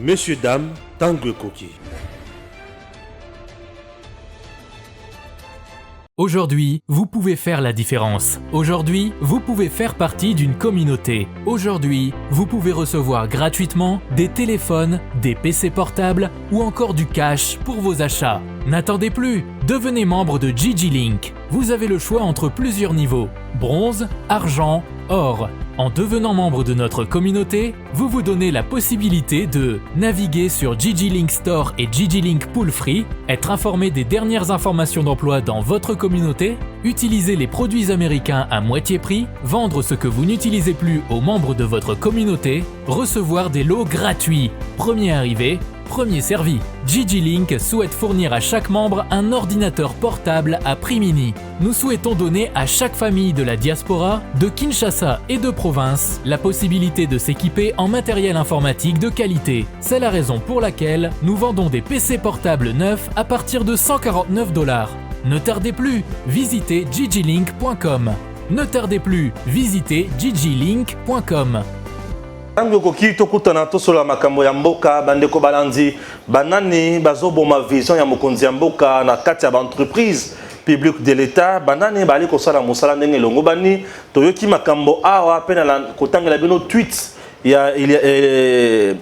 Messieurs, dames, Tanguy Koki. Aujourd'hui, vous pouvez faire la différence. Aujourd'hui, vous pouvez faire partie d'une communauté. Aujourd'hui, vous pouvez recevoir gratuitement des téléphones, des PC portables ou encore du cash pour vos achats. N'attendez plus, devenez membre de GG-Link. Vous avez le choix entre plusieurs niveaux, bronze, argent, or. En devenant membre de notre communauté, vous vous donnez la possibilité de naviguer sur GG-Link Store et GG-Link Pool Free, être informé des dernières informations d'emploi dans votre communauté, utiliser les produits américains à moitié prix, vendre ce que vous n'utilisez plus aux membres de votre communauté, recevoir des lots gratuits, premier arrivé, premier servi. GG-Link souhaite fournir à chaque membre un ordinateur portable à prix mini. Nous souhaitons donner à chaque famille de la diaspora, de Kinshasa et de province, la possibilité de s'équiper en matériel informatique de qualité. C'est la raison pour laquelle nous vendons des PC portables neufs à partir de $149. Ne tardez plus, visitez gglink.com. Ne tardez plus, visitez gglink.com. Tanguy Koki tokutana tosola makambo ya mboka bandeko balandi banani bazoboma vision ya mokonzi ya mboka na kati ya entreprise publique de l'État banani bali kosala musala ndenge longo bani toyoki makambo awa pena la kotangela bino tweet ya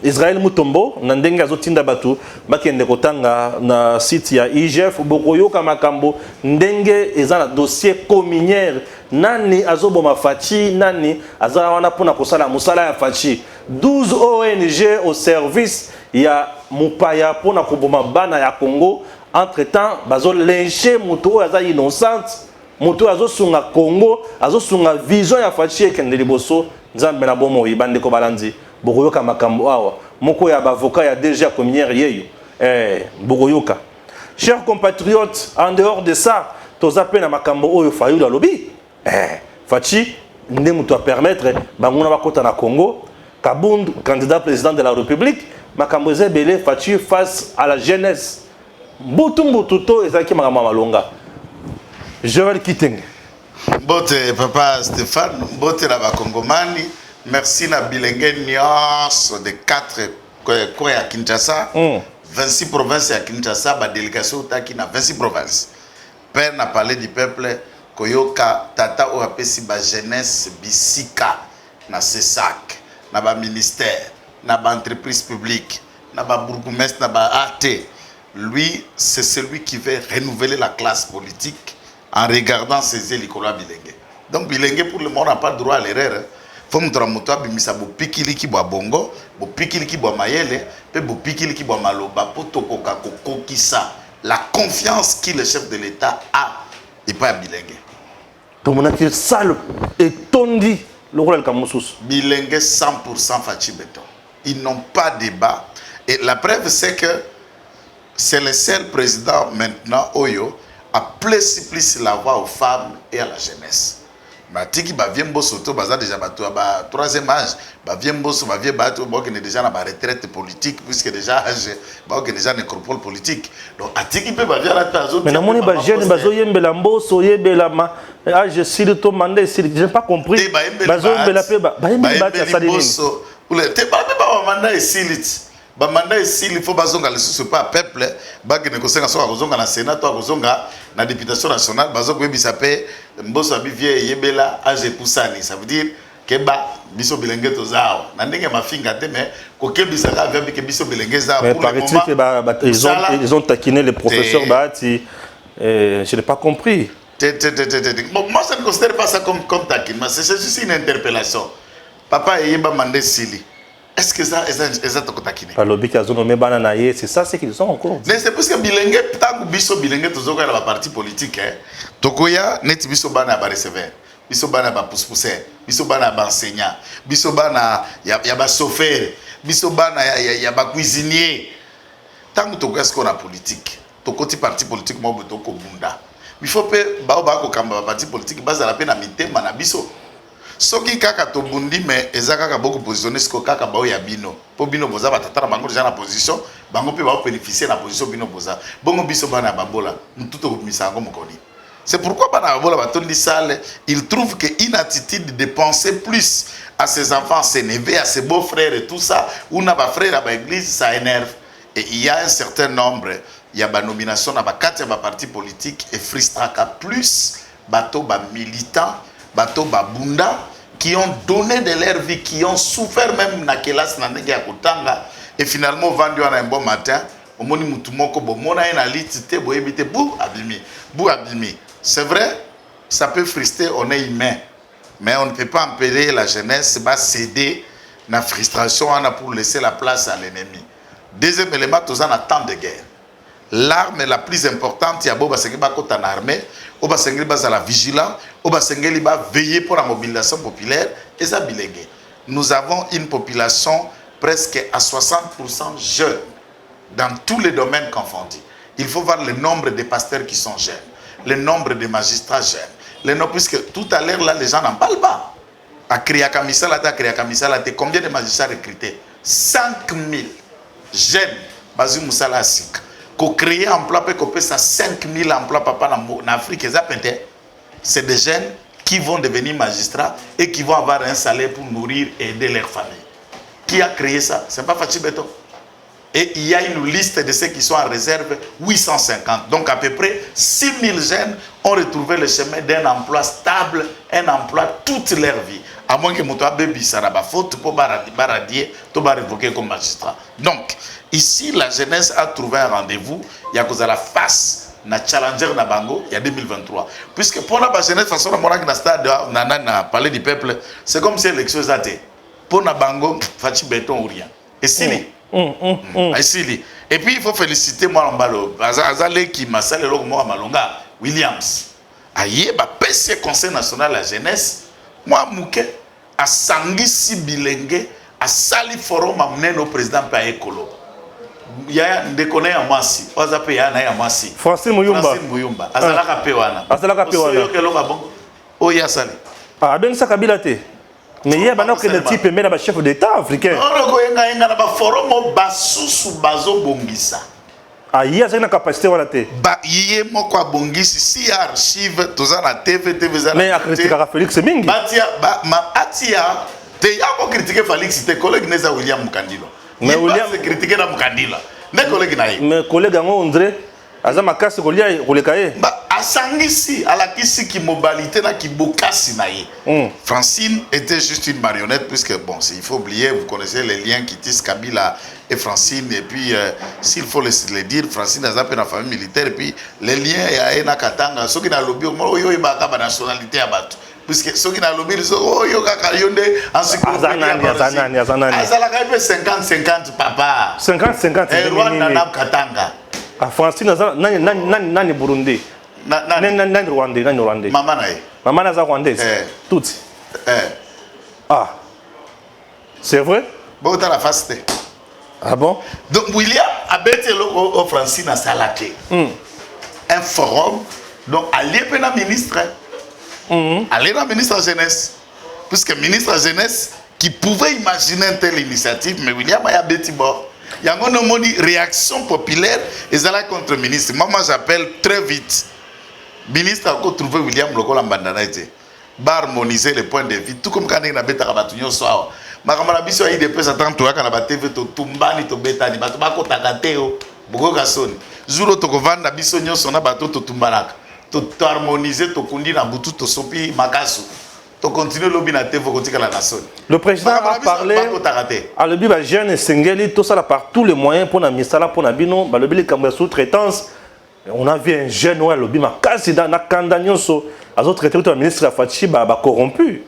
Israël Mutombo na ndenge azotinda batu bakende kotanga na site ya IGF bokoyoka makambo ndenge eza na dossier communière nani azoboma fachi nani azala wana pona kosala musala ya fachi 12 ONG au service ya mupaya pona koboma bana ya Congo entre temps bazo lyncher muto aza innocente muto azosunga Congo azosunga vision ya fachi ekende liboso nzambe na bomo ibande ko balandi bokoyoka makambo awa moko ya bavocat ya DG communière yeyo bokoyoka. Chers compatriotes, en dehors de ça toza pe na makambo oyo fayulu alobi fachi ndé muto a permettre banguna bakota na Congo Kabund candidat président de la République makambo zebele fachi face à la jeunesse mbutu to ezaki makambo malonga. Joël Kitenge. Bote papa Stéphane, bote la bakongomani, merci na bilenge nyos de 4 quoi à Kinshasa, 26 provinces à Kinshasa, ba délégation taki na 26 provinces. Père n'a parlé du peuple koyoka tata o apesi ba jeunesse bisika na CESAC, na ba ministère, na ba entreprise publique, na ba bourgmestre, na ba AT. Lui, c'est celui qui veut renouveler la classe politique en regardant ces élicola bilingue. Donc bilingue pour le monde n'a pas droit à l'erreur. Faut montrer moto abimisa bo pikili ki bo bongo, bo pikili ki bo mayele, pe bo pikili ki bo maloba poto koka kokisa la confiance que le chef de l'État a et pas bilingue. Donc on a que ça et tondi le rôle Kamoussous. Bilingue 100% Fachi Beton. Ils n'ont pas de débat et la preuve c'est que c'est le seul président maintenant Oyo à plus la voix aux femmes et à la jeunesse. Matiki ba viembo soto baza déjà bato ba troisième âge ba viembo so ba vie bato ba qui est déjà na ba retraite politique puisque déjà âge ba qui est déjà nécropole politique. Donc atiki pe ba via la tazo. Mais na moni ba jeune bazo yembela mboso yebela ma âge sur to mandé sur j'ai pas compris. Bazo yembela pe ba yembela ta salini. Pour le te ba manda esilit. Ba manda ici il faut bazonga le sous pas peuple ba que ne kosenga so kozonga na sénat to kozonga na députation nationale bazoko yebisa pe mboso abi vie yebela age poussani ça veut dire que ba biso bilenge to zao na ndenge mafinga te mais ko kebisa ka veut que biso bilenge zao pour le moment que ils ont taquiné les professeurs Bahati je n'ai pas compris. Bon, moi je ne considère pas ça comme taquine mais c'est juste une interpellation papa yeba mandé sili. Est-ce que ça est taquiné? Par le but qu'ils ont nommé Bananaye, c'est ça, c'est qu'ils sont encore. Mais c'est parce que bilingue, tant que biso bilingue, tous les la parti politique, Tokoya, net biso bana ba recevoir, biso bana ba pousse-pousser, biso bana ba enseignant, biso bana ya ba chauffeur, biso bana ya ba cuisinier. Tant que Tokoya ce qu'on a politique, Tokoti parti politique mo botoko bunda. Il faut pe ba ko kamba parti politique base la peine à mitema na biso. Soki kaka to bundi mais ezaka beaucoup positionné ce kaka ba ya bino po bino boza batata bango déjà na position bango pe ba bénéficier na position bino boza bongo biso bana babola mututo misango mokoni. C'est pourquoi bana babola batondi sale il trouve que une attitude de penser plus à ses enfants, à ses neveux, à ses beaux-frères et tout ça, ou n'a pas frère à l'église, ça énerve. Et il y a un certain nombre, il y a des nominations dans 4 partis politiques et frustraka plus, bateau militants, bateau bunda, qui ont donné de leur vie, qui ont souffert même dans kelas na ndenge ya kotanga, et finalement vendu un bon matin, au moni mutumoko bo mona ina litite bo ebite bou abimi. C'est vrai, ça peut frustrer, on est humain, mais on ne peut pas empêcher la jeunesse va céder la frustration pour laisser la place à l'ennemi. Deuxième élément, tous en temps de guerre. L'arme la plus importante, il y a Boba Sengiba Kota en armée, Oba Sengiba à la vigilance, Oba Sengiba veiller pour la mobilisation populaire et ça bilingue. Nous avons une population presque à 60% jeune dans tous les domaines confondus. Il faut voir le nombre de pasteurs qui sont jeunes, le nombre de magistrats jeunes, le nombre, puisque tout à l'heure là, les gens n'en parlent pas. À Kriakamisala, combien de magistrats recrutés? 5000 jeunes, Bazu Moussala Asik. Qu'on crée un emploi, peut ça 5000 emplois papa en Afrique, c'est des jeunes qui vont devenir magistrats et qui vont avoir un salaire pour nourrir et aider leur famille. Qui a créé ça? C'est pas Fachi Beton. Et il y a une liste de ceux qui sont en réserve, 850. Donc à peu près 6000 jeunes ont retrouvé le chemin d'un emploi stable, un emploi toute leur vie. À moins que mon bébé saraba faute pour baradier, tout va révoquer comme magistrat. Donc ici la jeunesse a trouvé un rendez-vous. Il y a cause à la face na challenger na bango il y a 2023. Puisque pour la jeunesse façon na stade na parler du peuple, c'est comme si l'élection était. Pour na bango Fachi Beton ou rien. Et si et puis il faut féliciter moi Mbalo Azale qui m'a salé moi Malonga Williams. Aïe ba PC Conseil national de la jeunesse. Moi Mouké a Sangisi Bilengue a sali forum amené au président pa Ekolo. Il y a des connaît à Massi, oza pe ya na ya Massi. Francine Muyumba. Azalaka pe wana. Azalaka pe wana. Oyo kelonga bon. Oya sali. Ah ben ça Kabila te. Mais il y a maintenant que le type met le chef d'État africain. On a un forum basusu bazo bongisa. Ah, il y a une capacité à la tête. Bah, il y a mon quoi bongisi si archive tous en la TV za. Mais à critiquer Félix Mingi. Batia ba ma atia te ya ko critiquer Félix te collègue neza William Mukandilo. Mais William critiquer na Mukandilo. Ne collègue na yi. Mais collègue ngo André azama kasi kolia kolekaye. Bah asangisi alakisi ki mobilité na ki bokasi na yi. Francine était juste une marionnette puisque bon, il faut oublier, vous connaissez les liens qui tissent Kabila et Francine et puis s'il faut le dire, Francine a zappé la famille militaire et puis les liens et na katanga ceux qui na lobby yo ibaka ba nationalité abatu puisque ceux qui na lobby yo kaka yonde encyclopédie azala ka 50-50 papa 50-50 et Rwanda na katanga. Ah, Francine nani Burundi. Nani Rwandais. Maman nae. Maman naza rwandaise. Toutes. Ah. C'est vrai? Bon, t'as la face. Ah bon? Donc William a bêté au Francine à Salaké. Un forum. Donc allez pena ministre. Allez dans ministre de la jeunesse. Puisque ministre de la jeunesse qui pouvait imaginer une telle initiative, mais William a bêté bon. Il y a une réaction populaire et ça là contre le ministre. Moi j'appelle très vite. Ministre a encore trouvé William Lokola Mbandana été. Va harmoniser les points de vue. Tout comme quand il y a bêta rabatunyo soir. Ma camarade biso a eu des personnes tant toi quand on a TV to tumbani to beta ni bato bako takateo. Boko kasoni. Zuro to kovanda biso nyonso na bato to tumbanaka. To harmoniser to kundi na butu to sopi makasu. To continuer lobby na TV kotika la nation. Le président a parlé à le biba jeune singeli tout ça là par tous les moyens pour na misala pour na bino ba le bili kamwe sous-traitance. On a vu un jeune ouais le bima kasi dans na kanda nyonso azo traiter tout le ministre Fachi ba corrompu.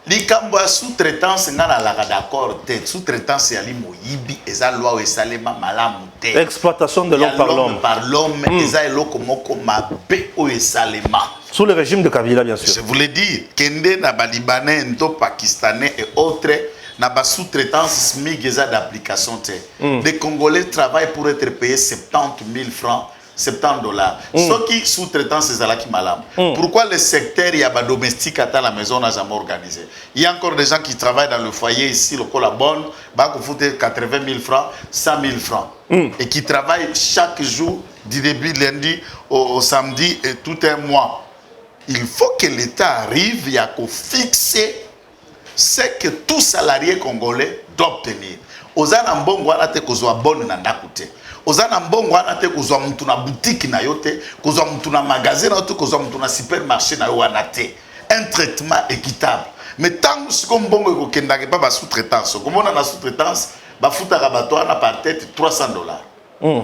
Likambo sous-traitance ngana la d'accord tête sous-traitance ya limo yibi eza loi o esalema malamu te. Exploitation de l'homme par l'homme eza eloko moko mabe o esalema. Sous le régime de Kabila, bien sûr. Je voulais dire, Kende na Libanais, Ndo Pakistanais et autres, na ba sous-traitance SMIC d'application. Les Congolais travaillent pour être payés 70 000 francs, 70 dollars. Ce qui sous-traitance c'est là qui malam. Pourquoi le secteur il y a ba domestique à la maison n'a jamais organisé? Il y a encore des gens qui travaillent dans le foyer ici, le Colabon, bah qu'on fout 80 000 francs, 100 000 francs, et qui travaillent chaque jour du début lundi au samedi et tout un mois. Il faut que l'État arrive à fixer c'est que tout salarié congolais doit obtenir. Ozana mbongo wana te kozwa bonne na ndakute. Ozana mbongo wana te kozwa mtu na boutique na yote, kozwa mtu na magasin na yote, kozwa mtu na supermarché na yo wana te. Un traitement équitable. Mais tant que mbongo ekokendake pa ba sous-traitance, comme on a la sous-traitance, ba futaka bato wana par tête $300.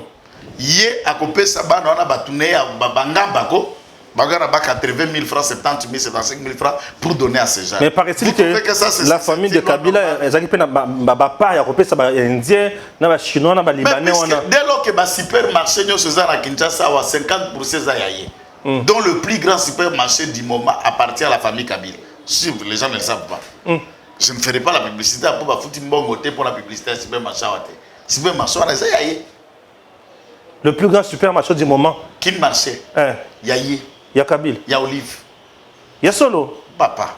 Yé a copé sa bana wana batune ya bangamba ko. Bagara ba 80 000 francs, 70 000, 75 000 francs pour donner à ces gens. Mais paraît-il que la famille de Kabila, ils ont fait un peu de Indien, des Chinois, des Libanais. Dès lors que le supermarché à Kinshasa a 50% d'ailleurs, dont le plus grand supermarché du moment appartient à la famille Kabila. Si les gens ne le savent pas. Je ne ferai pas la publicité pour foutre une bonne côté pour la publicité supermarché. Supermarché, le plus grand supermarché du moment. Qui marché? Yaye. Il y a Kabyle. Il y a Olive. Il y a Solo. Papa.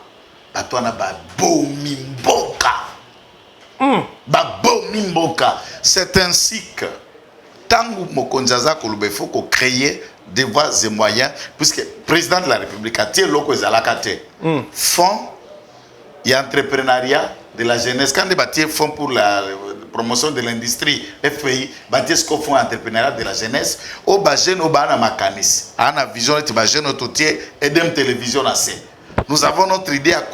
Toi, on a Bomimboka. Bomimboka. C'est ainsi que, tant que Mokonjaza Koloube, il faut créer des voies et moyens, puisque le président de la République a tiré le fonds et entrepreneuriat de la jeunesse. Quand il bâtit fonds pour la promotion de l'industrie, FPI, bâtir ce qu'on fait entrepreneuriat de la jeunesse, au Bajen, au Bana Makanis, à la vision de Bajen, au Toutier, et d'une télévision assez. Nous avons notre idée à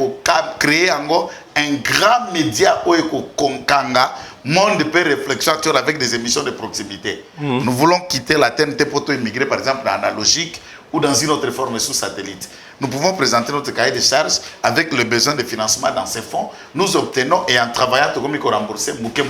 créer un grand média où Konkanga, monde de paix réflexion actuelle avec des émissions de proximité. Nous voulons quitter la TNT pour immigrer, par exemple, en analogique ou dans une autre forme sous satellite. Nous pouvons présenter notre cahier de charges avec le besoin de financement dans ces fonds. Nous obtenons et en travaillant, comme il faut rembourser, mouké.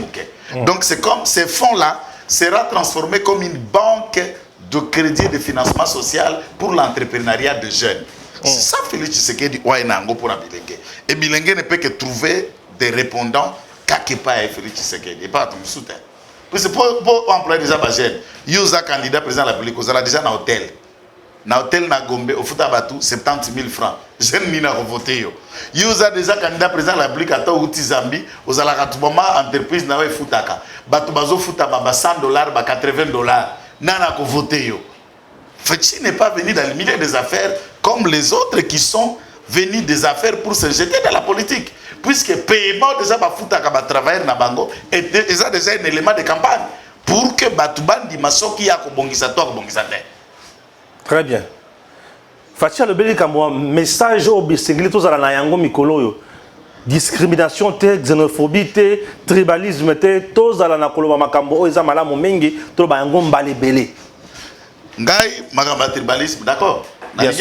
Donc c'est comme ces fonds-là sera transformé comme une banque de crédit et de financement social pour l'entrepreneuriat de jeunes. C'est ça Félix Tshisekedi Ouainango pour la Bilingue. Et Bilingue ne peut que trouver des répondants Kakepa et Félix Tshisekedi. Et pas tout le soutien. Pour employer déjà des jeunes, il y a un candidat président de la République, vous allez déjà dans l'hôtel. Dans l'hôtel na Gombe, au Foutabatu, 70 000 francs. Je n'ai pas voté. Il y a déjà candidat président de la République à Touti Zambie, aux Alakatoubama, entreprise na Foutaka. Batubazo Foutaba, $100, $80. Nana ko voté. Fetchi n'est pas venu dans le milieu des affaires comme les autres qui sont venus des affaires pour se jeter dans la politique. Puisque paiement déjà Foutaka va travailler dans Bango et déjà un élément de campagne pour que Batouban di Masoki a Kobongisato Kobongisate. Très bien. Fatia le beli kamwa message au bisengli tous à la yango mikolo discrimination te xénophobie te tribalisme te tous à la nakolo makambo o eza malamu mingi to ba yango mbale belé. Ngai magamba tribalisme d'accord. Bien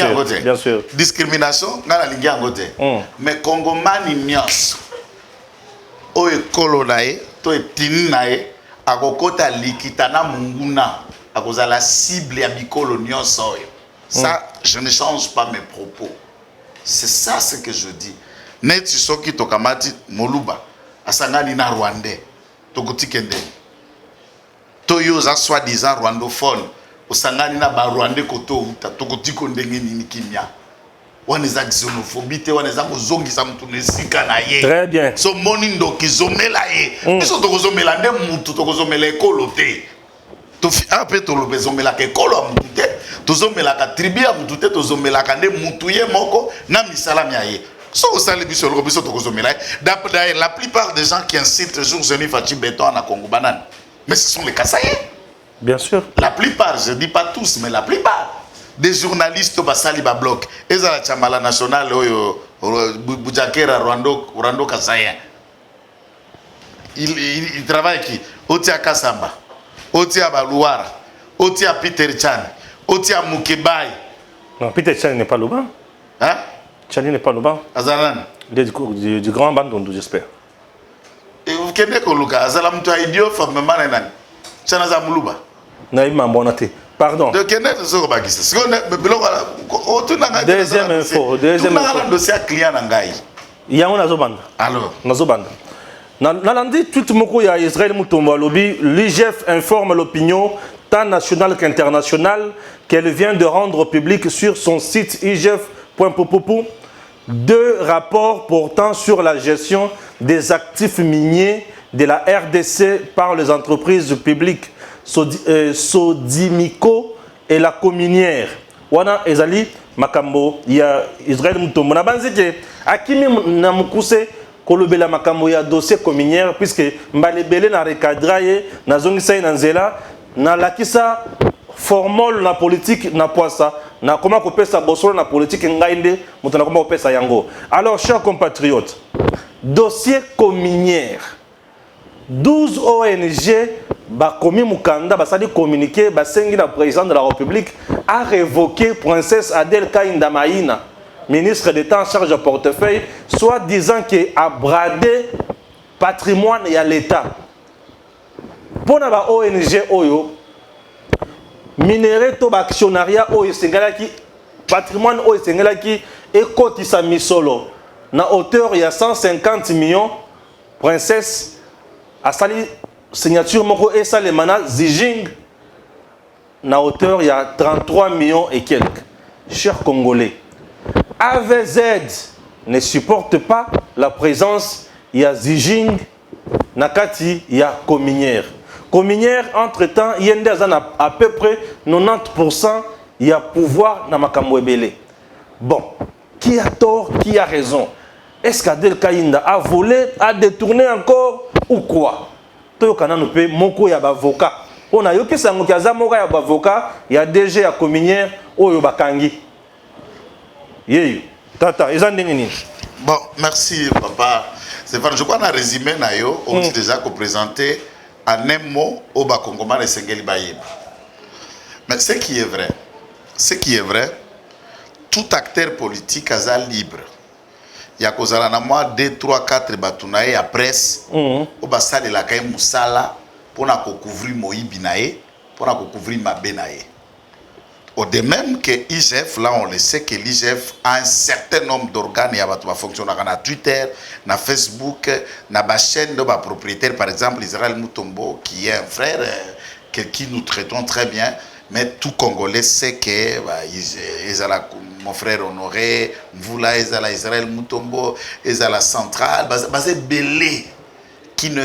sûr. Discrimination ngala lingi angote. Mais Congomani nyos o ekolo nae to etini nae akokota likitana munguna. À cause de la cible à bicolonion soy. Ça, je ne change pas mes propos. C'est ça ce que je dis. Net soki tokamati moluba asangani na rwandais tokoti kende. Toyo za soi-disant rwandophone osangani na ba rwandais koto uta tokoti kondenge nini kimia. Waneza xénophobie te waneza kozongisa mtu nesika na ye. Très bien. So monindo kizomela ye. Biso tokozomela nde mutu tokozomela ekolo te. Après tout le bezomela ke kolo amutute tozomela ka tribu amutute tozomela ka ne mutuye moko na misala miaye so sale biso lo biso tokozomela d'après la plupart des gens qui incitent jour Zeni Fachi Béton na Congo banane mais ce sont les Kasaïens. Bien sûr. La plupart, je dis pas tous mais la plupart des journalistes basali ba blog ezala chamala national oyo Bujakera Rwando Kasaïen. Il travaille qui Otia Kasamba, Otia Balouara, Otia Peter Chan, Otia Mukebai. Non, Peter Chan n'est pas le bas. Hein? Chan n'est pas le bas. Azalan. Il est du grand Bandundu, j'espère. Et vous connaissez Koluka, Azalam toi idiot, femme maman. Chan Azamuluba. Naïma Bonate. Pardon. De Kenneth Zogabakis. Deuxième info. Deuxième info. Dossier client Nangai. Il y a un Azobanda. Alors. Nazobanda. Nalandi tout moko ya Israël Mutombo lobby, l'IGF informe l'opinion tant nationale qu'internationale qu'elle vient de rendre public sur son site igf.popopo 2 rapports portant sur la gestion des actifs miniers de la RDC par les entreprises publiques Sodimico et la Cominière. Wana ezali makambo ya Israël Mutombo na banzike akimi na mukuse kolobela makambo ya dossier communière puisque mbalebele na recadra ye na zongisa ye na nzela na lakisa formule na politique na poisa na comment kopesa bosolo na politique ngainde mutana comment kopesa yango. Alors chers compatriotes, dossier communière 12 ONG ba komi mukanda basali communiquer basengi na président de la République a révoqué princesse Adèle Kainda Maïna, ministre d'État en charge de portefeuille, soit disant qu'il a bradé patrimoine et à l'État. Pour la ONG Oyo, minerai to actionnariat Oyo Sengalaki, patrimoine Oyo Sengalaki et Kotisa Misolo, na hauteur il y a 150 millions, princesse a sali signature moko et ça les manas Zijing, na hauteur il y a 33 millions et quelques. Chers Congolais, AVZ ne supporte pas la présence, il y a Zijing, Nakati, il y a Cominière. Cominière, entre-temps, il y a à peu près 90%, il y a pouvoir dans Makamwebele. Bon, qui a tort, qui a raison? Est-ce qu'Adel Kainda a volé, a détourné encore ou quoi? Tout le monde peut moko ya avocat. On a yoki sango kaza moko ya avocat, il y a DG à Cominière, oyo bakangi. Yeyo, tata, ezandengeni. Bon, merci papa. Stéphane, je crois qu'on a résumé nayo, on dit déjà qu'on présentait en un mot au Bakongoma et Sengeli Bayeb. Mais ce qui est vrai, tout acteur politique a libre. Il y a causé na moi 2, 3, 4 batunaye à presse, au basal de la Kaye Moussala, pour na couvrir Moïbi nae, pour na couvrir Mabé nae. Au de même que l'IGF, là on le sait que l'IGF a un certain nombre d'organes qui fonctionnent na Twitter, na Facebook, na ba chaîne de propriétaire, par exemple Israël Mutombo, qui est un frère qui nous traitons très bien, mais tout Congolais sait que mon frère Honoré, vous là, Israël Mutombo, la centrale, basé Belé, qui ne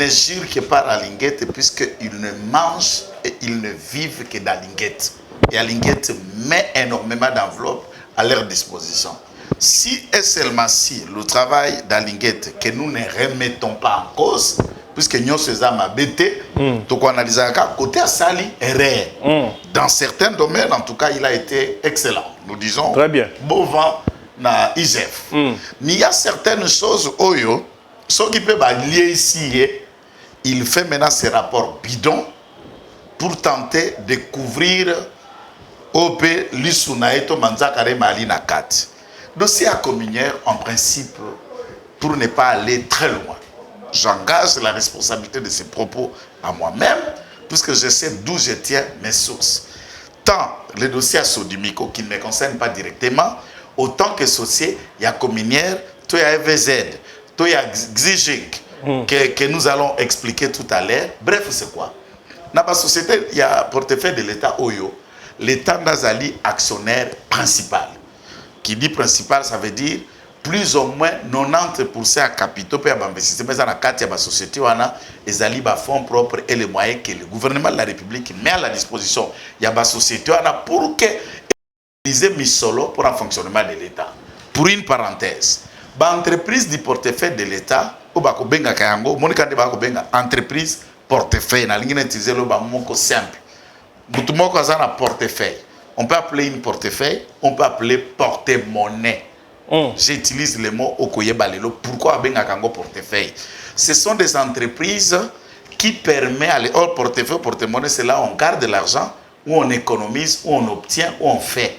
jure que par la linguette, puisqu'ils ne mangent et ils ne vivent que dans la linguette. Et la linguette met énormément d'enveloppes à leur disposition. Si et seulement si le travail dans la linguette que nous ne remettons pas en cause, puisque nous sommes bêtés, donc on analyse côté à Sali est dans certains domaines, en tout cas, il a été excellent. Nous disons très bien. Beau vent na IGF. Mais il y a certaines choses, Oyo, ce qui peut lier ici, il fait maintenant ses rapports bidons pour tenter de couvrir OP Lissunaeto Manzakare Mali Nakat. Dossier à communière, en principe, pour ne pas aller très loin. J'engage la responsabilité de ces propos à moi-même, puisque je sais d'où je tiens mes sources. Tant le dossier à Sodimiko, qui ne me concerne pas directement, autant que associé, il y a communière, il y a EVZ, il y a Xijing, que nous allons expliquer tout à l'heure. Bref, c'est quoi? Dans la société, il y a portefeuille de l'État Oyo. L'État Nazali actionnaire principal. Qui dit principal, ça veut dire plus ou moins 90% à capitaux pour investir. Mais dans la carte, il y a la société, ils ont fonds propres et les moyens que le gouvernement de la République met à la disposition. Il y a la société pour que utiliser Misolo pour un fonctionnement de l'État. Pour une parenthèse, l'entreprise du portefeuille de l'État, entreprise portefeuille, on utiliser le mot simple. Portefeuille. On peut appeler une portefeuille, on peut appeler porte-monnaie. J'utilise le mot Okoye Balelo. Pourquoi Bengakango portefeuille? Ce sont des entreprises qui permettent, portefeuille, porte-monnaie, c'est là où on garde de l'argent, où on économise, où on obtient, où on fait.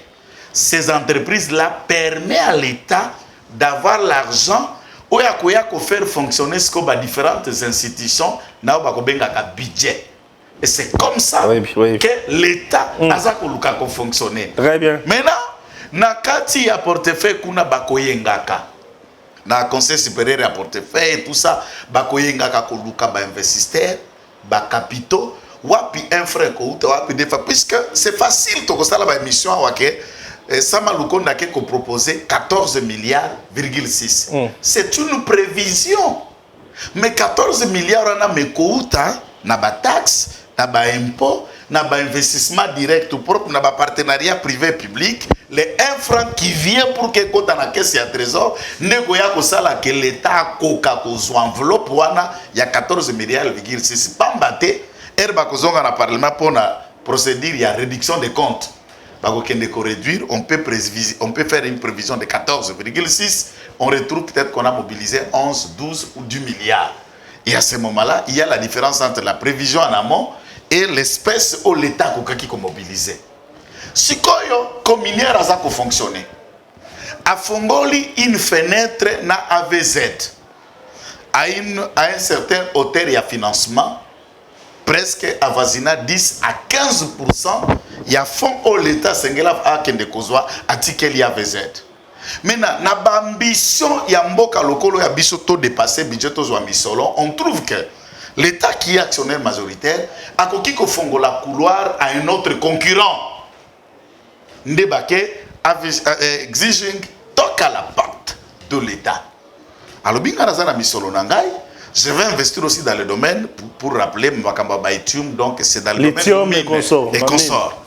Ces entreprises-là permettent à l'État d'avoir l'argent où il y a faire fonctionner ce que différentes institutions n'a pas budget. Et c'est comme ça que l'État a fonctionné. Très bien. Maintenant, nakati ya portefeuille kuna bakoyengaka. Na conseil supérieur à portefeuille tout ça bakoyengaka koluka ba investisseurs, ba capitaux, wapi un frère ko wapi des fois puisque c'est facile to kosala ba émission wake Sama Lukonda qui a proposé 14 milliards,6. C'est une prévision. Mais 14 milliards on a me kouta na ba taxe, na ba impôt, na ba investissement direct ou propre na ba partenariat privé public, les 1 franc qui vient pour que quand on a caisse ya trésor, ndeko ya ko sala que l'état koka ko zo enveloppe wana ya 14 milliards virgule 6 pambate herba ko zonga na parlement pour na procédure ya réduction des comptes. Bako kende ko réduire, on peut faire une prévision de 14,6, on retrouve peut-être qu'on a mobilisé 11, 12 ou 10 milliards. Et à ce moment-là, il y a la différence entre la prévision en amont et l'espèce où l'État qui est mobilisé. Si comme minière a fonctionné, a fongoli une fenêtre na AVZ à un certain hauteur et financement, presque avoisina 10 à 15%, il y a fonds où l'État s'engage à kende kozwa article AVZ. Maintenant, na ba ambition ya mboka lokolo ya biso to dépasser budget to zwa misolo, on trouve que l'État qui est actionnaire majoritaire a koki ko fongola couloir à un autre concurrent. Ndebake exiging toque à la porte de l'État. Alors binga na misolo nangai, je vais investir aussi dans le domaine pour rappeler Mbakamba Baitium, donc c'est dans le domaine et consorts.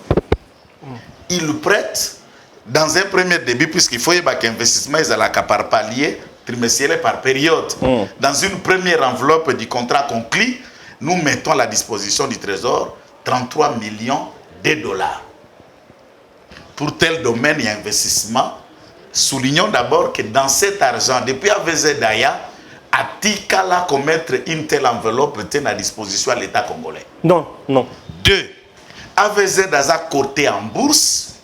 Il prête dans un premier début, puisqu'il faut que l'investissement est par palier, trimestriel et par période. Dans une première enveloppe du contrat conclu, nous mettons à la disposition du Trésor 33 millions de dollars. Pour tel domaine et investissement, soulignons d'abord que dans cet argent, depuis AVZ Daya, a Tikala commettre une telle enveloppe est à disposition à l'État congolais. Non, non. 2. AVZ Daza côté en bourse.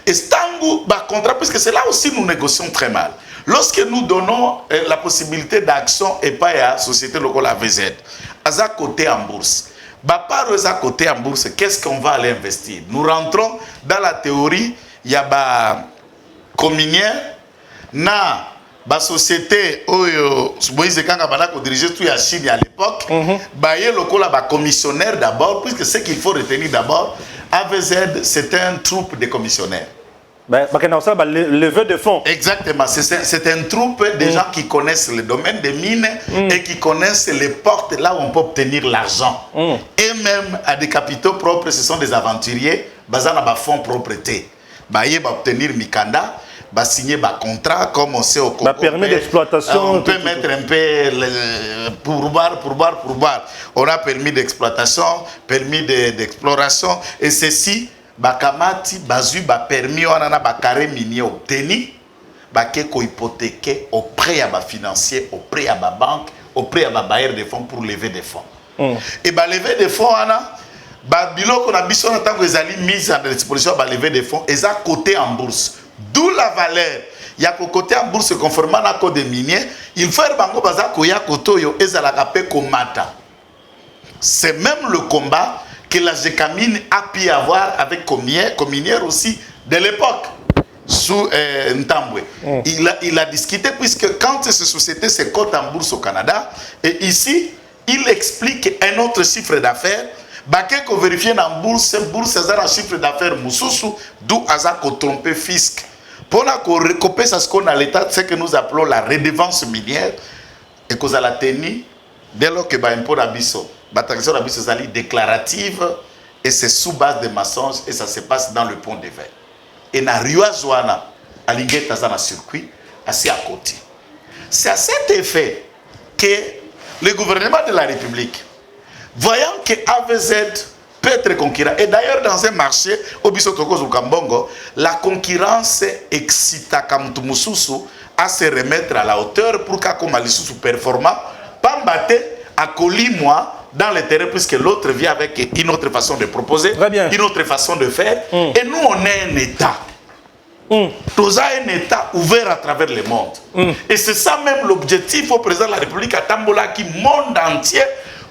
Et Stangu, contrat, puisque c'est là aussi nous négocions très mal. Lorsque nous donnons la possibilité d'action et pas à la société locale AVZ, Aza côté en bourse. Par Aza côté en bourse, qu'est-ce qu'on va aller investir? Nous rentrons dans la théorie, il y a communière, na ba société oyo Moïse Kanga bana ko diriger tout ya Chine à l'époque, ba yé lokola ba commissionnaire d'abord, puisque ce qu'il faut retenir d'abord, AVZ c'est un troupe de commissionnaires. Levée de fonds. Exactement, c'est un troupe de gens qui connaissent le domaine des mines et qui connaissent les portes là où on peut obtenir l'argent. Et même à des capitaux propres, ce sont des aventuriers, basant à fonds propreté. Ba yé ba obtenir Mikanda. Signer un contrat comme on sait au Congo. Permis d'exploitation. On peut mettre un peu pourboire. On a permis d'exploitation, permis d'exploration. Et ceci, Bakamati, Bazu, permis, on a un carré minier obtenu, ko hypothéqué auprès à financier, auprès à banque, auprès à bailleur de fonds pour lever des fonds. Et lever des fonds, on a biloko na biso na tango ezali mise à disposition lever des fonds, et ça côté en bourse. D'où la valeur. Il y a côté en bourse conformément à code minier, il faut bango baza koya kotoyo ezalaka pe komata. C'est même le combat que la Gécamine a pu avoir avec Cominière aussi de l'époque sous Ntambwe. Il a discuté puisque quand ces sociétés se cotent en bourse au Canada, et ici il explique un autre chiffre d'affaires. Baké ko vérifier dans bourse ça un chiffre d'affaires mususu, d'où azako tromper fisc. Pour la recoper ça ce qu'on a l'état, c'est que nous appelons la redevance minière et que ça la tenue dès lors que ba impôt d'abisso, ba taxation d'abisso sali déclarative et c'est sous base de mensonges et ça se passe dans le pont de verre. Et na Rio Zoana alingeta ça na circuit assez à côté. C'est à cet effet que le gouvernement de la République, voyant que AVZ peut être concurrent, et d'ailleurs dans un marché, au Bissotoko Zukambongo, la concurrence excita Kamtumususu à se remettre à la hauteur pour qu'Akomalisusu performant, Pambate à Kolimwa dans le terrain, puisque l'autre vient avec une autre façon de proposer, une autre façon de faire, et nous on est un État. Nous avons un État ouvert à travers le monde. Et c'est ça même l'objectif au président de la République à Tambola qui monde entier.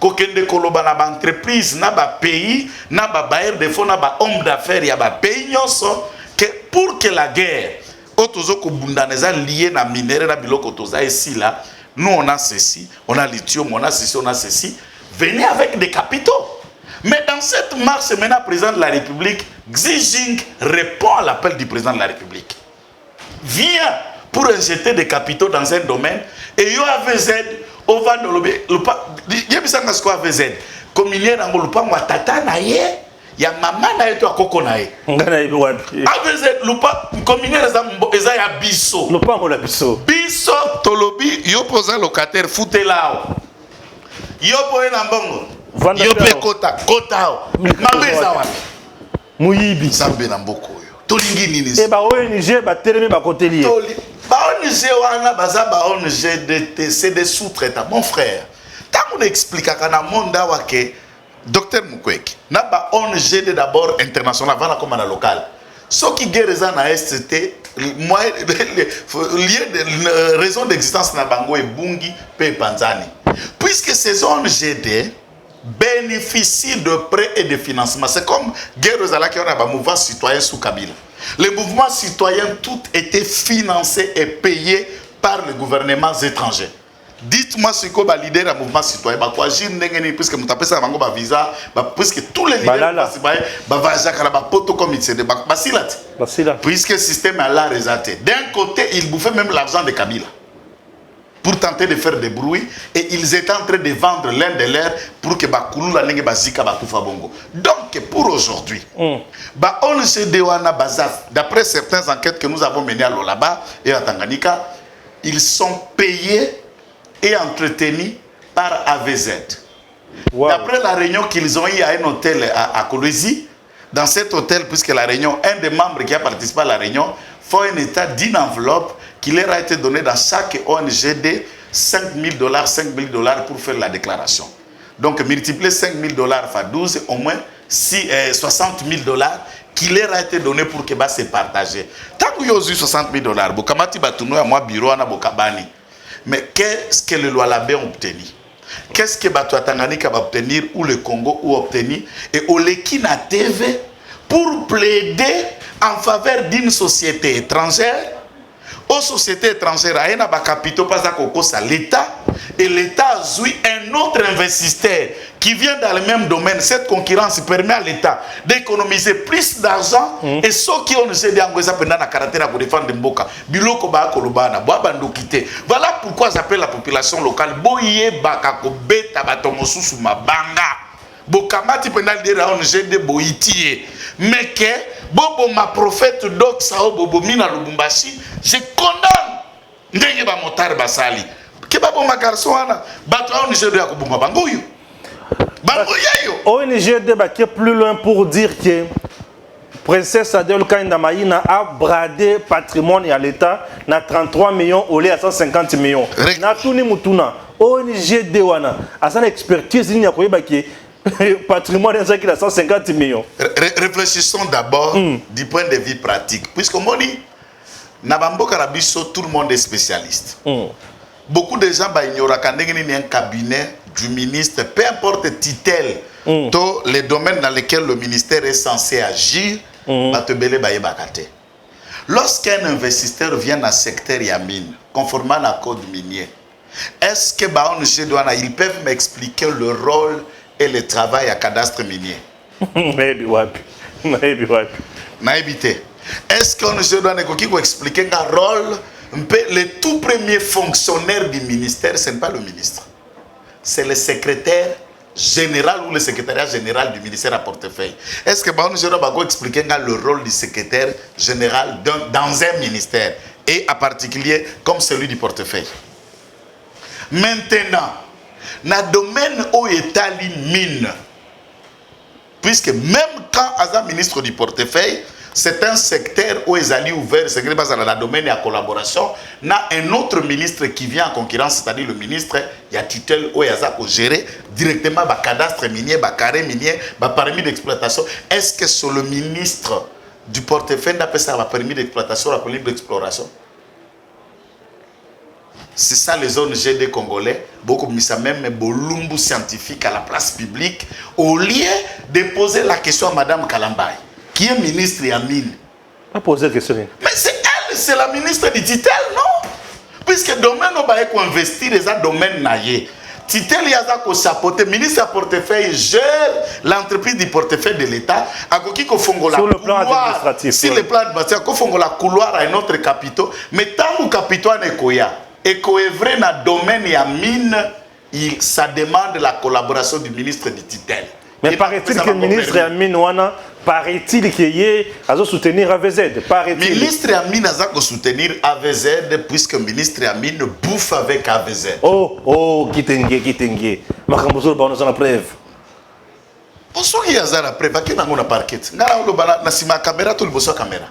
Kokende koloba na ba entreprise na ba pays na ba bailleur de fonds na ba homme d'affaires ya ba pays nyonso que pour que la guerre otozo ko bundaneza lié na minéraux na biloko toza ici là, nous on a ceci, on a lithium, on a ceci, venez avec des capitaux. Mais dans cette marche maintenant président de la République, Xi Jinping répond à l'appel du président de la République. Viens pour injecter des capitaux dans un domaine et yo AVZ on va dans le yebisanga sko AVZ comme il y a dans le lupango tata na ye ya mama na yeto akoko na ye ngana yebi wapi aveze lupa commune eza ya biso lopango la biso biso tolobi yo poza locataire futelao yo boye na mbongo yo pe kota mabe eza wapi muyibi nzambe na mboka oyo tolingi nini e ba ONG batelemi bakoteli ye ba ONG wana baza ba ONG c'est des sous-traitants mon frère tant on explique na monde awa ke Docteur Mukwege na ba ONG d'abord international avant comme na local ce qui guerre eza na ST moi lié de raison d'existence na bango et bungi pe panzani puisque ces ONG bénéficient de prêts et de financement. C'est comme guerre aux qui on a un mouvement citoyen sous Kabila. Les mouvements citoyens, tout était financé et payé par les gouvernements étrangers. Dites-moi ce que le leader du mouvement citoyen, puisque vous tapez ça un visa, puisque tous les leaders puisque le système est là résulté. D'un côté, ils bouffaient même l'argent de Kabila pour tenter de faire des bruits et ils étaient en train de vendre l'un de leurs pour que Bakulu la nenge bazika batufa bongo. Donc pour aujourd'hui, d'après certaines enquêtes que nous avons menées à Lolaba et à Tanganyika, ils sont payés et entretenus par AVZ. Wow. D'après la réunion qu'ils ont eue à un hôtel à Kolwezi, dans cet hôtel, puisque la réunion, un des membres qui a participé à la réunion, fait un état d'une enveloppe qui leur a été donné dans chaque ONG de $5 000 pour faire la déclaration. Donc, multiplier $5 000 par 12, au moins $60 000 qui leur a été donné pour que se partager. Tant que vous avez $60 000, Bokamati Batounou à moi bureau à Bokabani. Mais qu'est-ce que le Lualabé a obtenu? Qu'est-ce que Batou Tanganyika va obtenir ou le Congo a obtenu? Et Olekina TV pour plaider en faveur d'une société étrangère. Aux sociétés étrangères, il y a des capitaux pas à l'État et l'État a joué un autre investisseur qui vient dans le même domaine. Cette concurrence permet à l'État d'économiser plus d'argent et ceux qui ont essayé de défendre Mboka. Voilà pourquoi j'appelle la population locale Boye Bakako Beta Batomosu Mabanga. Bokamati penal de la ONG de Boïtier. Mais que Bobo ma prophète Doxa Bobo Mina Lubumbashi, je condamne ndenge ba motar basali. Que babo ma garçon ana bato ONG de Yakobumba bangoyo. Bangoyo. ONG de baké plus loin pour dire que Princesse Adèle Kainda Maïna a bradé patrimoine à l'État na 33 millions au lieu à 150 millions. Na tuni mutuna ONG de wana a son expertise ni yakoye baké patrimoine est à 150 millions. Réfléchissons d'abord du point de vue pratique. Puisque on dit, Nabambo Karabiso, tout le monde est spécialiste. Beaucoup de gens ignorent qu'il y a un cabinet du ministre, peu importe le titre, les domaines dans lesquels le ministère est censé agir, lorsqu'un investisseur vient dans le secteur Yamine, conformément à la code minier, est-ce que ils peuvent m'expliquer le rôle et le travail à cadastre minier? Maybe wapi. Est-ce qu'on doit expliquer un rôle? Le tout premier fonctionnaire du ministère, ce n'est pas le ministre. C'est le secrétaire général ou le secrétariat général du ministère à portefeuille. Est-ce que nous doit expliquer le rôle du secrétaire général dans un ministère et en particulier comme celui du portefeuille? Maintenant, dans le domaine où l'État mine, puisque même quand Aza ministre du portefeuille, c'est un secteur où ils allaient ouvert, c'est dans le domaine de la collaboration. Il y a un autre ministre qui vient en concurrence, c'est-à-dire le ministre, il y a tutelle où il y a gérer directement le cadastre minier, le carré minier, le permis d'exploitation. Est-ce que sur le ministre du portefeuille, on appelle ça le permis d'exploitation, le permis d'exploration? C'est ça les ONG des Congolais, beaucoup mis ça même bolumbu scientifique à la place publique, au lieu de poser la question à Madame Kalambay, qui est ministre et Amine. Pas poser la question. Mais c'est elle, c'est la ministre du Titel, non? Puisque le domaine où on va investir, c'est un domaine naïe. Titel y a chapeauté, ministre à portefeuille gère l'entreprise du portefeuille de l'État. Sur le plan administratif. Sur le plan administratif, il faut la couloir à un autre capitaux. Mais tant que capitaux n'est koya, et qu'on est vrai dans le domaine et à mine, ça demande la collaboration du ministre du Titel, Mais paraît-il que le ministre Amine Wana, paraît-il qu'il y a soutenir AVZ. Paraît-il. Ministre Amine a soutenir AVZ puisque ministre Amine bouffe avec AVZ. Oh, Kitenge. Makambozo, on a la preuve. Pour ceux qui ont la preuve, qui n'a pas de parquet. Na sima caméra tout le bosso caméra.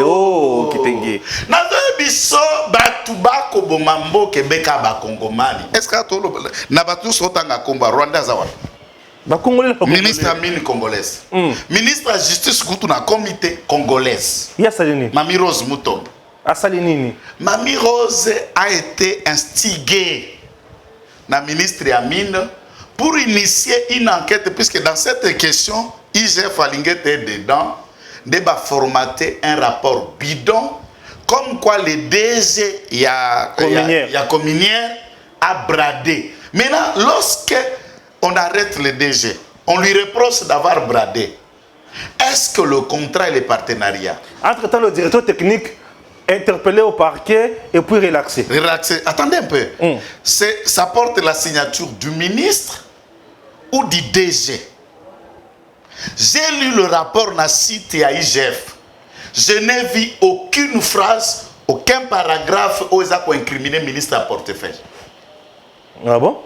Oh, Kitenge. Na biso batuba ko bomambo kebeka ba Kongomani. Est-ce que to na batu sotanga komba Rwanda zawa? Ministre Amine congolaise. Ministre de la justice kutu na comité congolaise. Ya Salini. Mami Rose Mutombo. A Salinini. Mami Rose a été instiguée na ministre Amine pour initier une enquête puisque dans cette question, IGF Alingete est dedans, débat formater un rapport bidon comme quoi le DG Cominière a bradé. Maintenant, lorsque on arrête le DG, on lui reproche d'avoir bradé. Est-ce que le contrat et le partenariat? Entre-temps, le directeur technique interpellé au parquet et puis relaxé. Relaxé. Attendez un peu. Ça porte la signature du ministre ou du DG. J'ai lu le rapport na site à IGF. Je n'ai vu aucune phrase, aucun paragraphe où ils ont incriminé le ministre à portefeuille. Ah bon?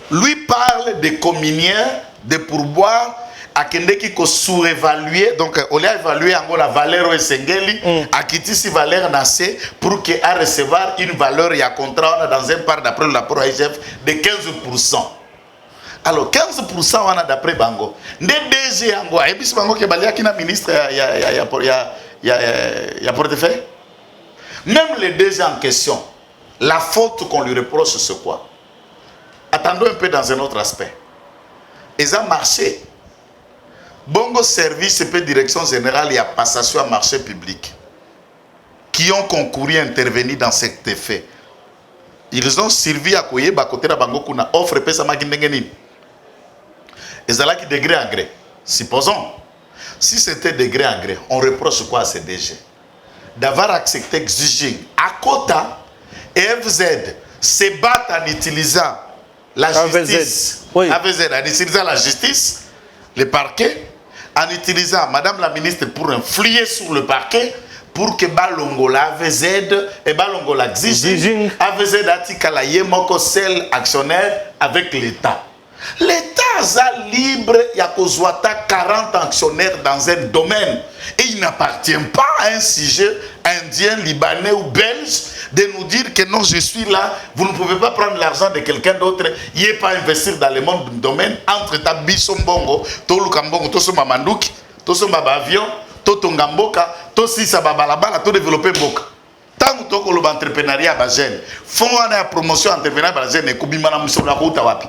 Lui parle de communiens, de pourboire, à Kendeki ko sous-évaluer, donc on a évalué en la valeur au Sengeli, à quitter si valeur nassé pour qu'il a recevoir une valeur et un contrat dans un part d'après le rapport IGF de 15%. Alors 15% on a d'après Bango. Ne DG Ango, et puis Bango qui est qui na ministre il y a portefeuille. Même le DG en question, la faute qu'on lui reproche c'est quoi? Attendons un peu dans un autre aspect. Ils ont marché. Bongo service et direction générale, il y a passation à marché public qui ont concouru à intervenir dans cet effet. Ils ont servi à quoi? Côté de Bango kuna offre pesa makindengenin. Ils ont qui degré à gré. Supposons, si c'était degré à gré, on reproche quoi à ces DG? D'avoir accepté exiger à quota et FZ se battent en utilisant la justice, AVZ, en utilisant la justice, le parquet, en utilisant Madame la ministre pour influer sur le parquet, pour que Balongola AVZ et Balongola exige AVZ Atikala Yemoko seul actionnaire avec l'État. L'État est libre, il y a 40 actionnaires dans un domaine et il n'appartient pas à un sujet indien, libanais ou belge de nous dire que non, je suis là, vous ne pouvez pas prendre l'argent de quelqu'un d'autre, il n'est pas investir dans le monde du domaine entre ta bisombongo, to lukambongo, to so mamanduki, to so avion, to tongamboka, to si sa babalabala, to développer boka. Tant que tu as l'entrepreneuriat, fonds de promotion entrepreneuriat, et kubimana musona kouta wapi.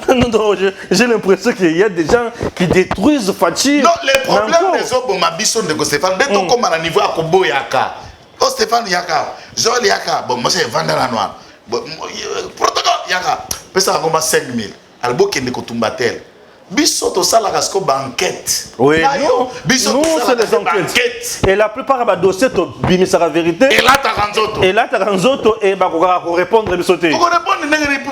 Non, j'ai l'impression qu'il y a des gens qui détruisent Fachi. Non, les problèmes des hommes, ma bison de Stéphane, dès qu'on comme à niveau à Kobo Yaka. Oh, Stéphane Yaka, Joël Yaka, bon, moi c'est Vandal la Noire. Protocole Yaka, pesa comme 5 000. Albo qui ne kotumbatel. Bisoto Salagasko banquette. Oui, non, c'est des enquêtes. Et la plupart des dossiers, tu as la vérité. Et là, tu as Ranzoto. Et là, tu as Ranzoto et tu vas répondre à Bisoté. Pour répondre à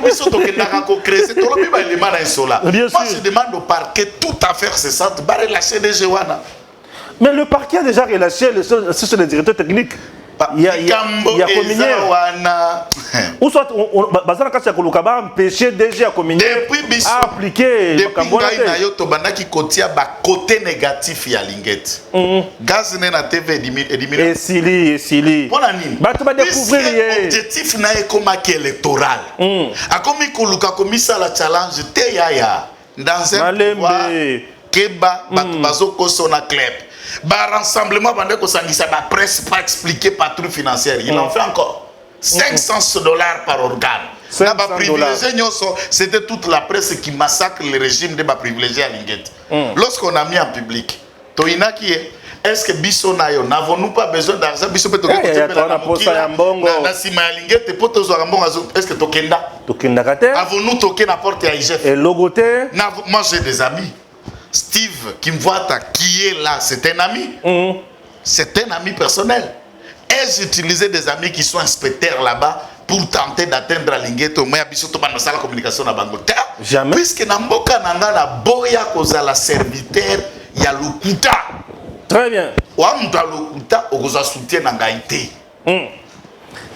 Bisoto, tu as créé. C'est tout le monde qui est là. Moi, je demande au parquet tout à faire ce centre. Bah, relâcher les Jewana. Mais le parquet a déjà relâché sur les directeurs techniques. Il y a Cominière. Ou soit, Bazana Kassia Kolukaba empêché déjà à Cominière à appliquer le côté négatif de Lingette. Gaz n'est pas TV et Sili. L'objectif n'est pas électoral. A comme Koluka commis à la challenge, dans un pouvoir, Keba, Batubazoko, Sona Club. Rassemblement, la presse pas expliqué patrouille financière. Il en fait encore. $500 par organe. C'était toute la presse qui massacre le régime de ma privilégié à Lingette. Lorsqu'on a mis en public, Toina qui est, est-ce que Bissonayo, n'avons-nous pas besoin d'argent? Est-ce que Tokenda? Avons-nous toqué la porte à IGF? Moi j'ai des amis. Steve Kimwata qui est là, c'est un ami. C'est un ami personnel. Et j'utilisais des amis qui sont inspecteurs là-bas pour tenter d'atteindre la linguette au moins biso to bana la communication na bango te. Jamais. Puisque na mboka nanga na boya koza la serviteur ya lokuta. Très bien. Wa mta lokuta okoza soutien na ngaité.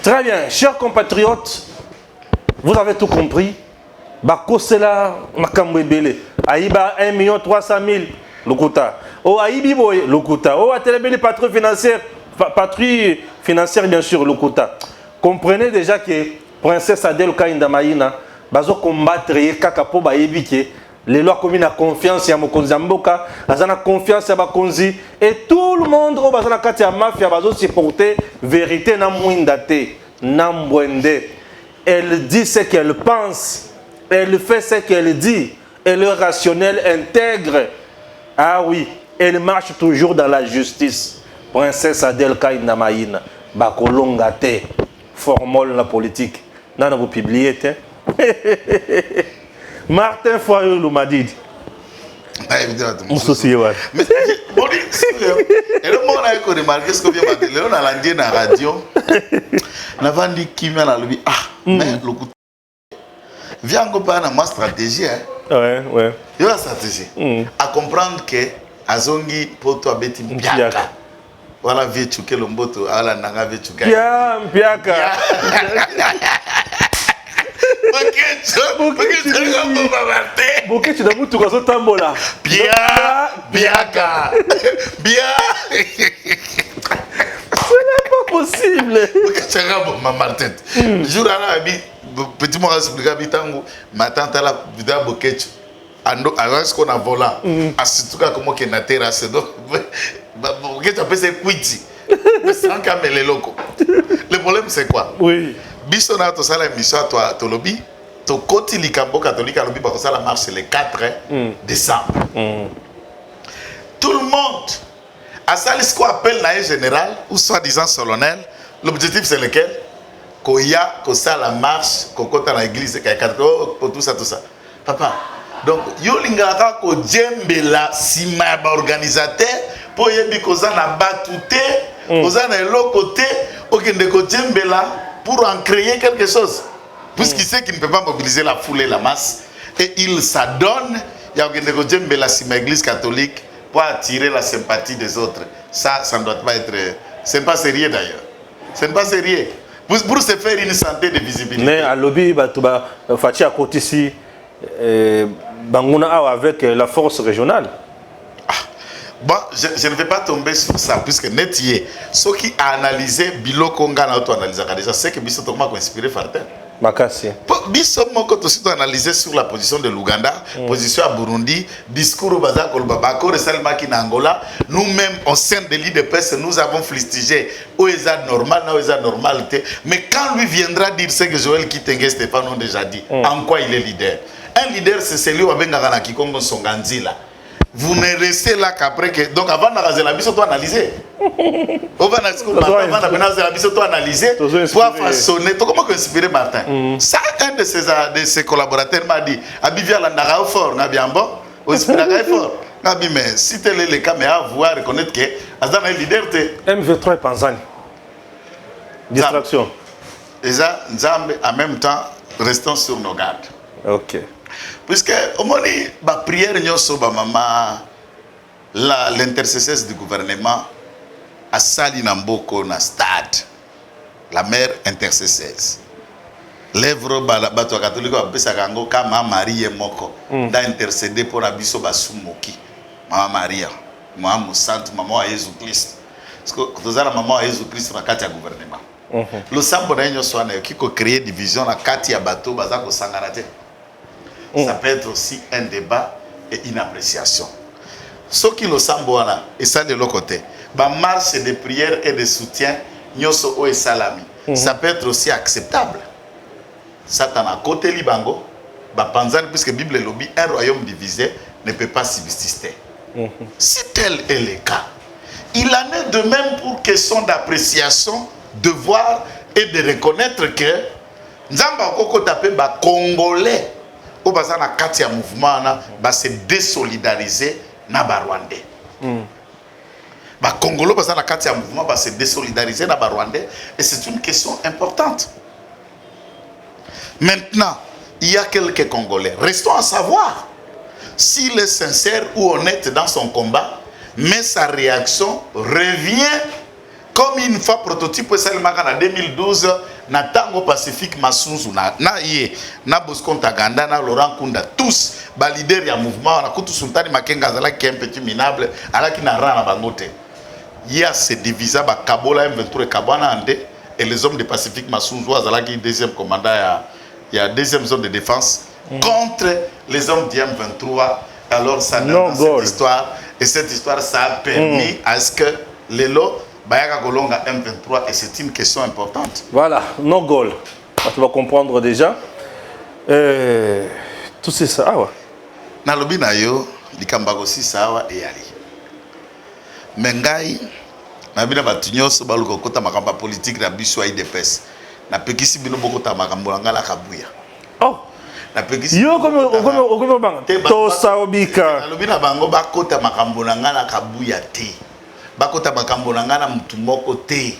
Très bien. Chers compatriotes, vous avez tout compris. Bakosela makambo ebele. Aïba 1 300 000 lokuta. O Aïbi boy lokuta. O atelebeli patrouille financière bien sûr lokuta. Comprenez déjà que Princesse Adèle Kainda Maïna bazo combattre kaka po ba yebike les lois communes na confiance ya mokonzi mboka, bazana confiance ya bakonzi et tout le monde au bazana kati ya mafia bazo supporter vérité na mwinda te na mbwende. Elle dit ce qu'elle pense, elle fait ce qu'elle dit, elle est rationnelle, intègre. Ah oui, elle marche toujours dans la justice. Princesse Adèle Kainda Maïna bakolonga te. Formule la politique. Nana vous publiez te. Martin Foyou m'a dit. Évidemment. Mais bon, et le monde a remarqué ce que vient de dire. On a l'indien dans la radio. On a vendu qui vient à lui. Ah, mais le coup. Viens qu'on parle de ma stratégie. Ouais. Il y a la stratégie. À comprendre que Azongi pour toi bêtis biaka. Voilà vieux chuke lomboto. Ala nanga vieux chuke. Biaka. Bokechi na mutu kwa tambola. Biaka. Ce n'est pas possible. Bokechi na maman tête. Jour à la petit moi expliquer bitango ma tante la vida Bokechi. Ando alors ce qu'on a volant. Asituka comment que na terrasse donc Bokechi appelle c'est quiti. Mais sans camel loko. Le problème c'est quoi? Oui. Biso na to sala émission toi to lobby to koti likambo catholique lobby ba ko sala marche le 4 décembre. Tout le monde a sali ce qu'on appelle la général ou soi-disant solennel. L'objectif c'est lequel? Koya ko sala marche ko kota na église ka 4 pour tout ça. Papa. Donc yo lingaka ko djembela sima ba organisateur pour yebi ko za na batute, ko za na lokote, okende ko djembela pour en créer quelque chose. Puisqu'il sait qu'il ne peut pas mobiliser la foule et la masse. Et il s'adonne, il y a une église catholique pour attirer la sympathie des autres. Ça ne doit pas être... Ce n'est pas sérieux d'ailleurs. Ce n'est pas sérieux. Pour se faire une santé de visibilité. Mais à lobby, Fatia côté ici, avec la force régionale. Bon, je ne vais pas tomber sur ça, puisque Netier, ceux qui a analysé Bilo Konga na auto-analyse, déjà, c'est que Bisso Toma a inspiré Farten. Makassi. Bisso Moko aussi analysé sur la position de l'Ouganda, position à Burundi, discours au Baza Kolbabako, de Salma qui Angola. Nous-mêmes, au sein de l'île de presse, nous avons fustigé où est ça normal, où est ça normalité. Mais quand lui viendra dire ce que Joël Kitenge Stéphane ont déjà dit, en quoi il est leader? Un leader, c'est celui où Abengara Kikongo Songanzila. Vous ne restez là qu'après que... Donc avant d'analyser la bise, on doit analyser. On va analyser pour façonner. Comment inspirer Martin? Ça, un de ses collaborateurs m'a dit, Abivia l'andara fort, Nabiambo, au Spiraga fort. Nabi, mais si tel est le cas, mais à voir reconnaître que Azan est leader. MV3 et Panzani. Distraction. Déjà, en même temps, restons sur nos gardes. Ok. Puisque au moment où la prière l'intercesseuse du gouvernement a sali Namboko na stade la mère intercesseuse l'œuvre bato catholique ba pesa kango kama Marie moko da intercéder pour abiso basumoki mama Maria mama sainte maman Jésus Christ parce que tozala maman Jésus Christ na kati ya gouvernement le sambo na nyo swana qui ko créer division na kati ya bato baza ko sangana te. Ça peut être aussi un débat et une appréciation. Ce qui le semble et ça de l'autre côté, la marche de prière et de soutien, nyoso et salami, ça peut être aussi acceptable. Ça t'en a côté libango, panzan puisque la Bible lobby un royaume divisé ne peut pas subsister. Si tel est le cas, il en est de même pour question d'appréciation, de voir et de reconnaître que Nzamba koko tapé ba Congolais. Au bazar na katia mouvement na se désolidariser na Rwandais. Ba Congolo bazar na katia mouvement se désolidariser na Rwandais et c'est une question importante. Maintenant, il y a quelques Congolais. Restons à savoir s'il est sincère ou honnête dans son combat, mais sa réaction revient comme une fois prototype en 2012 na Tango Pacifique Masunzu na Bosco Ntaganda na Laurent Kunda, tous ba leader ya mouvement na Kutu Sultani Makenga zala qui est un petit minable ala qui n'a rien à bangote. Il y a ces divisés ba Kabola M23 Kabana Ande et les hommes de Pacifique Masunzu azala qui deuxième commandant ya deuxième zone de défense contre les hommes du M23. Alors ça donne cette histoire et cette histoire ça a permis à ce que les lots Bayaka Golonga M23 et c'est une question importante. Voilà, no goal. Tu vas comprendre déjà. Tout c'est ça. Ah ouais. Na lobi na yo likamba aussi sawa e yali. Mengai na bina batunyoso baluko kota makamba politique na biso ya IDPS. Na pekisi bino bokota makambo ngala kabuya. Oh. Na pekisi yo comme banga. To saobika. Na lobi na bango bakota makambo ngala kabuya te. Bakota makambo na ngana mutu moko te.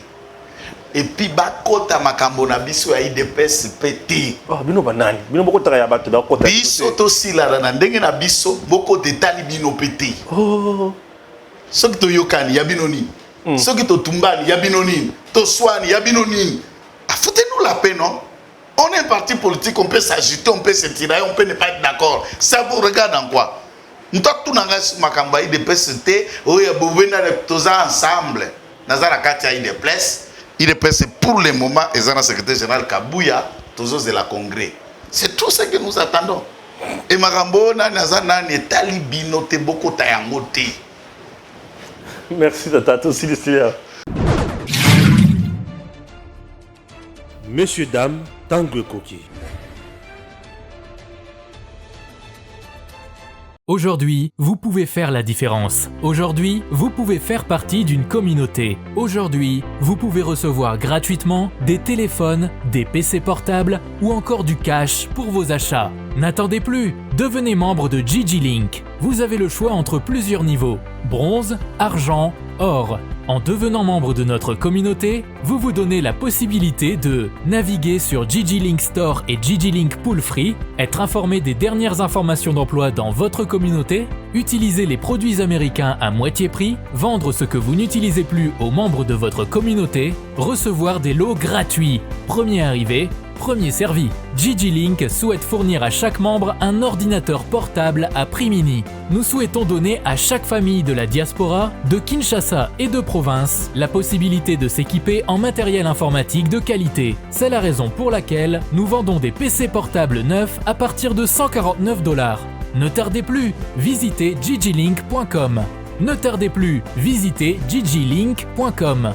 Et puis bakota makambo na biso ya IDPS pété. Oh bino banani. Bino boko taka ya bato da kota. Biso to sila na ndenge na biso boko detali bino pété. Oh. Soki to yokani ya bino ni. Soki to tumbani ya bino ni. To swani ya bino ni. Foutez-nous la paix, non? On est un parti politique, on peut s'agiter, on peut se tirer, on peut ne pas être d'accord. Ça vous regarde en quoi? Nous tous les makamba IDPS oya bovena tous ensemble nazala kati ya IDPS pour le moment et le secrétaire général Kabuya tous de la congrès. C'est tout ce que nous attendons. Et makambo na nazana ne talibino te boko tayango te. Merci tata tout Célestia. Messieurs, dames, Tanguy Koki. Aujourd'hui, vous pouvez faire la différence. Aujourd'hui, vous pouvez faire partie d'une communauté. Aujourd'hui, vous pouvez recevoir gratuitement des téléphones, des PC portables ou encore du cash pour vos achats. N'attendez plus, devenez membre de GG Link. Vous avez le choix entre plusieurs niveaux: bronze, argent, or. En devenant membre de notre communauté, vous vous donnez la possibilité de naviguer sur GG Link Store et GG Link Pool Free, être informé des dernières informations d'emploi dans votre communauté, utiliser les produits américains à moitié prix, vendre ce que vous n'utilisez plus aux membres de votre communauté, recevoir des lots gratuits. Premier arrivé, premier servi. GG Link souhaite fournir à chaque membre un ordinateur portable à prix mini. Nous souhaitons donner à chaque famille de la diaspora, de Kinshasa et de province la possibilité de s'équiper en matériel informatique de qualité. C'est la raison pour laquelle nous vendons des PC portables neufs à partir de $149. Ne tardez plus, visitez gglink.com. Ne tardez plus, visitez gglink.com.